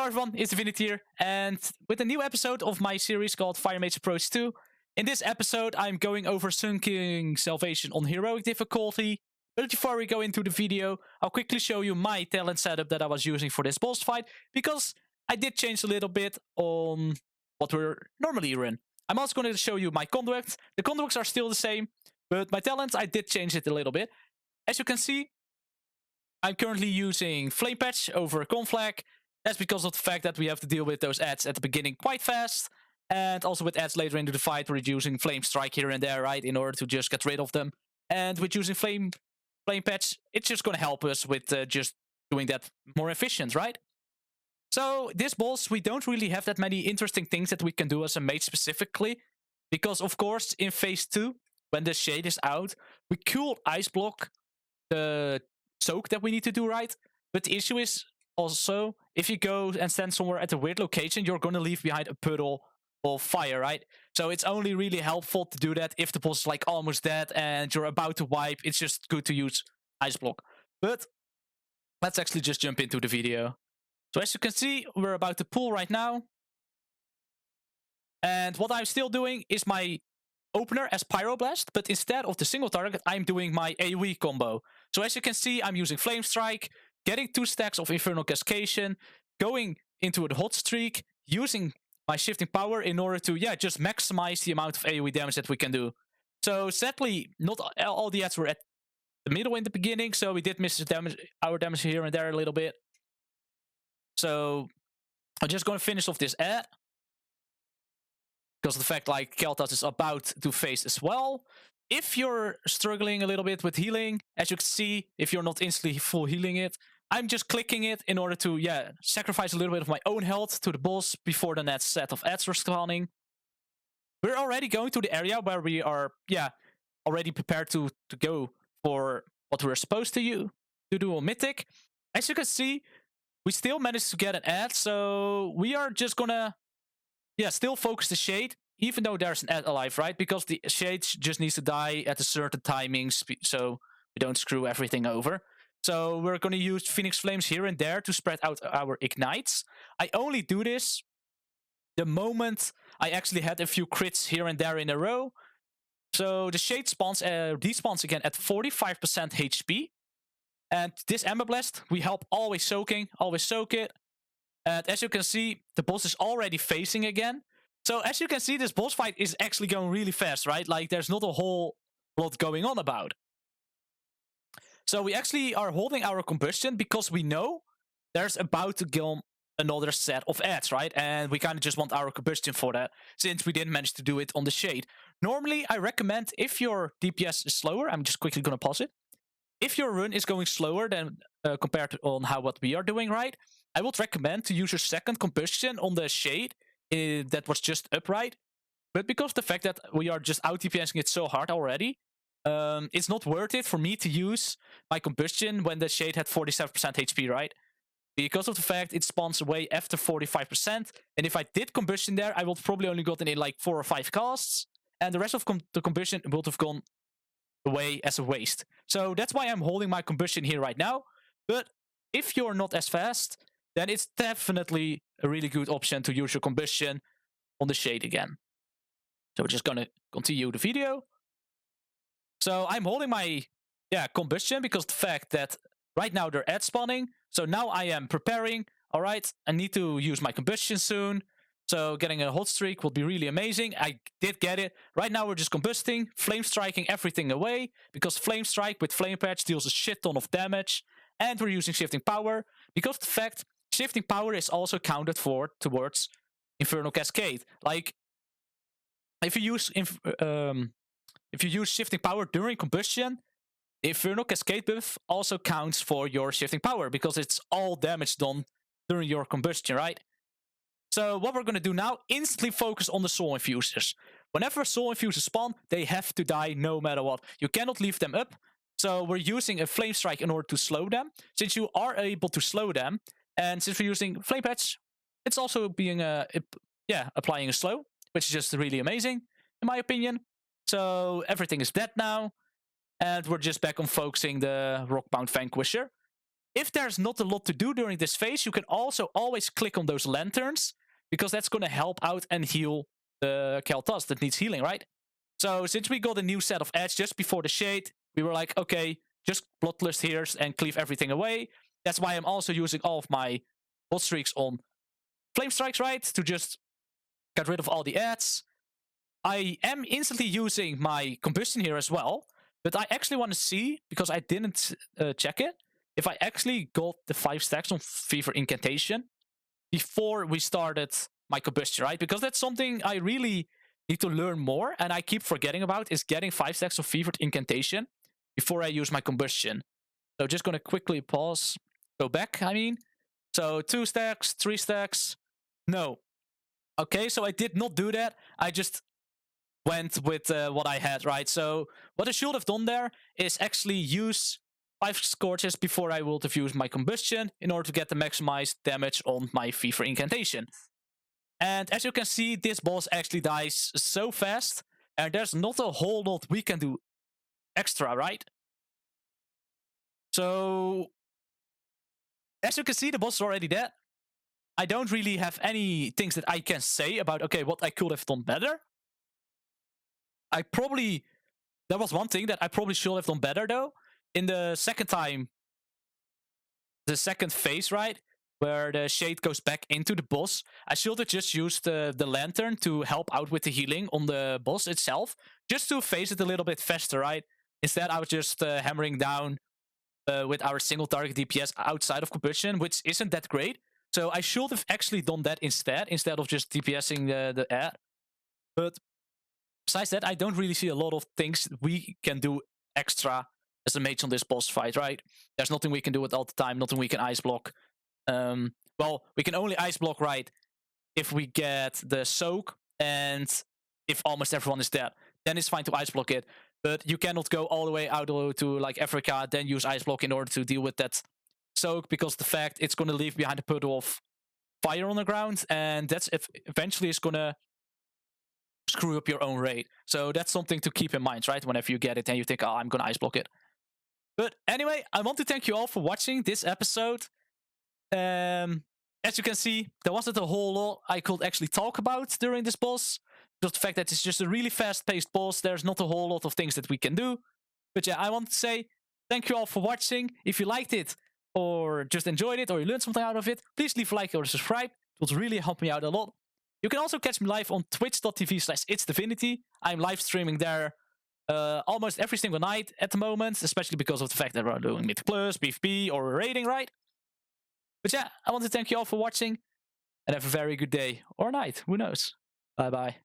Hello everyone, ItzzDivinity here, and with a new episode of my series called Fire Mage Approach To. In this episode, I'm going over Sunking Salvation on Heroic difficulty. But before we go into the video, I'll quickly show you my talent setup that I was using for this boss fight, because I did change a little bit on what we're normally in. I'm also going to show you my conducts. The conducts are still the same, but my talents, I did change it a little bit. As you can see, I'm currently using Flame Patch over Conflag. That's because of the fact that we have to deal with those ads at the beginning quite fast. And also with ads later into the fight, we're using Flame Strike here and there, right? In order to just get rid of them. And with using Flame Patch, it's just going to help us with just doing that more efficient, right? So this boss, we don't really have that many interesting things that we can do as a mage specifically. Because of course, in phase 2, when the shade is out, we could ice block the soak that we need to do, right? But the issue is also, if you go and stand somewhere at a weird location, you're going to leave behind a puddle of fire, right? So it's only really helpful to do that if the boss is like almost dead and you're about to wipe. It's just good to use ice block. But let's actually just jump into the video. So as you can see, we're about to pull right now. And what I'm still doing is my opener as Pyroblast, but instead of the single target, I'm doing my AoE combo. So as you can see, I'm using Flame Strike, getting 2 stacks of Infernal Cascade, going into a hot streak, using my shifting power in order to, just maximize the amount of AoE damage that we can do. So sadly, not all the ads were at the middle in the beginning, so we did miss our damage here and there a little bit. So I'm just going to finish off this ad, because of the fact like Kel'Thas is about to face as well. If you're struggling a little bit with healing, as you can see, if you're not instantly full healing it, I'm just clicking it in order to, sacrifice a little bit of my own health to the boss before the next set of ads were spawning. We're already going to the area where we are, already prepared to go for what we're supposed to do on Mythic. As you can see, we still managed to get an ad, so we are just gonna, still focus the Shade, even though there's an ad alive, right? Because the Shade just needs to die at a certain timing, so we don't screw everything over. So we're going to use Phoenix Flames here and there to spread out our ignites. I only do this the moment I actually had a few crits here and there in a row. So the Shade despawns again at 45% HP. And this Ember Blast, we help always soak it. And as you can see, the boss is already facing again. So as you can see, this boss fight is actually going really fast, right? Like there's not a whole lot going on about. So we actually are holding our combustion because we know there's about to come another set of ads, right? And we kind of just want our combustion for that, since we didn't manage to do it on the Shade. Normally, I recommend if your DPS is slower, I'm just quickly going to pause it. If your run is going slower than compared to on what we are doing, right? I would recommend to use your second combustion on the Shade that was just upright. But because of the fact that we are just out DPSing it so hard already, it's not worth it for me to use my combustion when the Shade had 47% HP, right? Because of the fact it spawns away after 45%. And if I did combustion there, I would probably only gotten in like 4 or 5 casts. And the rest of the combustion would have gone away as a waste. So that's why I'm holding my combustion here right now. But if you're not as fast, then it's definitely a really good option to use your combustion on the Shade again. So we're just gonna continue the video. So I'm holding my combustion because of the fact that right now they're ad spawning. So now I am preparing. All right, I need to use my combustion soon. So getting a hot streak will be really amazing. I did get it. Right now we're just combusting, flame striking everything away, because flame strike with flame patch deals a shit ton of damage. And we're using shifting power because of the fact shifting power is also counted towards Infernal Cascade. Like if you use shifting power during combustion, the Infernal Cascade buff also counts for your shifting power because it's all damage done during your combustion, right? So what we're going to do now, instantly focus on the Soul Infusers. Whenever Soul Infusers spawn, they have to die no matter what. You cannot leave them up. So we're using a Flame Strike in order to slow them. Since you are able to slow them, and since we're using Flame Patch, it's also being applying a slow, which is just really amazing, in my opinion. So everything is dead now. And we're just back on focusing the Rockbound Vanquisher. if there's not a lot to do during this phase, you can also always click on those lanterns, because that's going to help out and heal the Kel'Thas that needs healing, right? So since we got a new set of ads just before the Shade, we were like, okay, just Bloodlust here and cleave everything away. That's why I'm also using all of my boss streaks on Flame Strikes, right? To just get rid of all the ads. I am instantly using my Combustion here as well, but I actually want to see, because I didn't check it, if I actually got the 5 stacks on Fever Incantation before we started my Combustion, right? Because that's something I really need to learn more, and I keep forgetting about, is getting 5 stacks of Fevered Incantation before I use my Combustion. So just gonna quickly pause, go back, I mean. So 2 stacks, 3 stacks, no. Okay, so I did not do that. I just went with what I had, right? So what I should have done there is actually use 5 Scorches before I would have used my Combustion in order to get the maximized damage on my Fever Incantation. And as you can see, this boss actually dies so fast, and there's not a whole lot we can do extra, right? So, as you can see, the boss is already dead. I don't really have any things that I can say about, okay, what I could have done better. There was one thing that I probably should have done better, though. In the second time, the second phase, right, where the Shade goes back into the boss, I should have just used the Lantern to help out with the healing on the boss itself, just to phase it a little bit faster, right? Instead, I was just hammering down with our single target DPS outside of Combustion, which isn't that great. So I should have actually done that instead of just DPSing the ad. But besides that, I don't really see a lot of things we can do extra as a mage on this boss fight, right? There's nothing we can do it all the time, nothing we can ice block. Well, we can only ice block, right, if we get the soak and if almost everyone is dead. Then it's fine to ice block it. But you cannot go all the way out to like Africa, then use ice block in order to deal with that soak, because the fact it's going to leave behind a puddle of fire on the ground, and that's eventually is going to screw up your own raid. So that's something to keep in mind, right? Whenever you get it and you think, oh, I'm going to ice block it. But anyway, I want to thank you all for watching this episode. As you can see, there wasn't a whole lot I could actually talk about during this boss. Just the fact that it's just a really fast-paced boss, there's not a whole lot of things that we can do. But yeah, I want to say thank you all for watching. If you liked it, or just enjoyed it, or you learned something out of it, please leave a like or subscribe. It would really help me out a lot. You can also catch me live on twitch.tv/ItzzDivinity. I'm live streaming there almost every single night at the moment, especially because of the fact that we're doing Mythic Plus, PvP, or raiding, right? But yeah, I want to thank you all for watching, and have a very good day or night. Who knows? Bye-bye.